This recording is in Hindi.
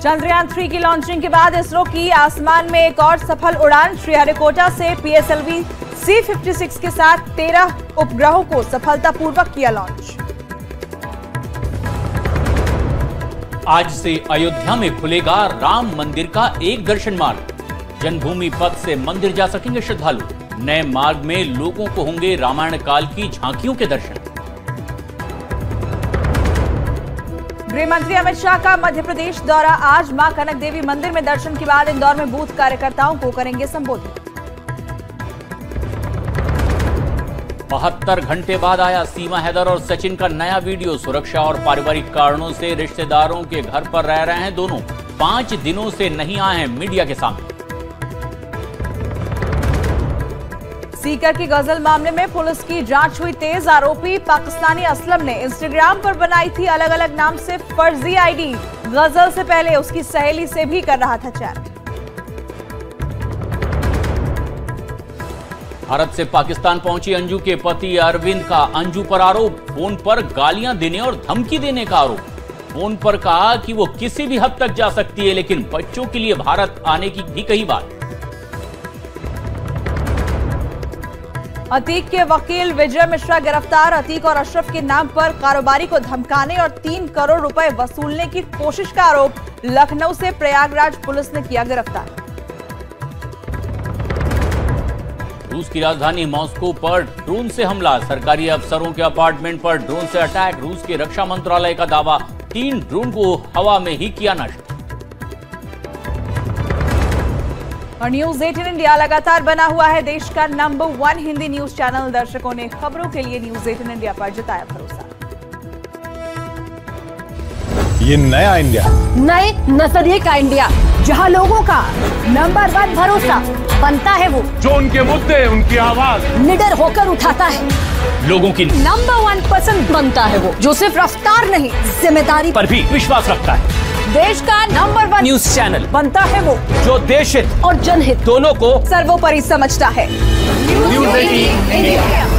चंद्रयान 3 की लॉन्चिंग के बाद इसरो की आसमान में एक और सफल उड़ान। श्रीहरिकोटा से PSLV C56 के साथ 13 उपग्रहों को सफलतापूर्वक किया लॉन्च। आज से अयोध्या में खुलेगा राम मंदिर का एक दर्शन मार्ग। जन्मभूमि पथ से मंदिर जा सकेंगे श्रद्धालु। नए मार्ग में लोगों को होंगे रामायण काल की झांकियों के दर्शन। गृह मंत्री अमित शाह का मध्य प्रदेश दौरा। आज मां कनक देवी मंदिर में दर्शन के बाद इंदौर में बूथ कार्यकर्ताओं को करेंगे संबोधित। 72 घंटे बाद आया सीमा हैदर और सचिन का नया वीडियो। सुरक्षा और पारिवारिक कारणों से रिश्तेदारों के घर पर रह रहे हैं दोनों। 5 दिनों से नहीं आए हैं मीडिया के सामने। सीकर की गजल मामले में पुलिस की जांच हुई तेज। आरोपी पाकिस्तानी असलम ने इंस्टाग्राम पर बनाई थी अलग अलग नाम से फर्जी आईडी। गजल से पहले उसकी सहेली से भी कर रहा था चैट। भारत से पाकिस्तान पहुंची अंजू के पति अरविंद का अंजू पर आरोप। फोन पर गालियां देने और धमकी देने का आरोप। फोन पर कहा कि वो किसी भी हद तक जा सकती है, लेकिन बच्चों के लिए भारत आने की भी कही बात। अतीक के वकील विजय मिश्रा गिरफ्तार। अतीक और अशरफ के नाम पर कारोबारी को धमकाने और 3 करोड़ रुपए वसूलने की कोशिश का आरोप। लखनऊ से प्रयागराज पुलिस ने किया गिरफ्तार। रूस की राजधानी मॉस्को पर ड्रोन से हमला। सरकारी अफसरों के अपार्टमेंट पर ड्रोन से अटैक। रूस के रक्षा मंत्रालय का दावा, 3 ड्रोन को हवा में ही किया नष्ट। और न्यूज 18 इंडिया लगातार बना हुआ है देश का नंबर 1 हिंदी न्यूज चैनल। दर्शकों ने खबरों के लिए न्यूज 18 इंडिया पर जताया भरोसा। ये नया इंडिया, नए नजरिए का इंडिया, जहां लोगों का नंबर 1 भरोसा बनता है वो जो उनके मुद्दे, उनकी आवाज निडर होकर उठाता है। लोगों की नंबर 1 पसंद बनता है वो जो सिर्फ रफ्तार नहीं, जिम्मेदारी पर भी विश्वास रखता है। देश का नंबर 1 न्यूज चैनल बनता है वो जो देश हित और जनहित दोनों को सर्वोपरि समझता है। News 18 India.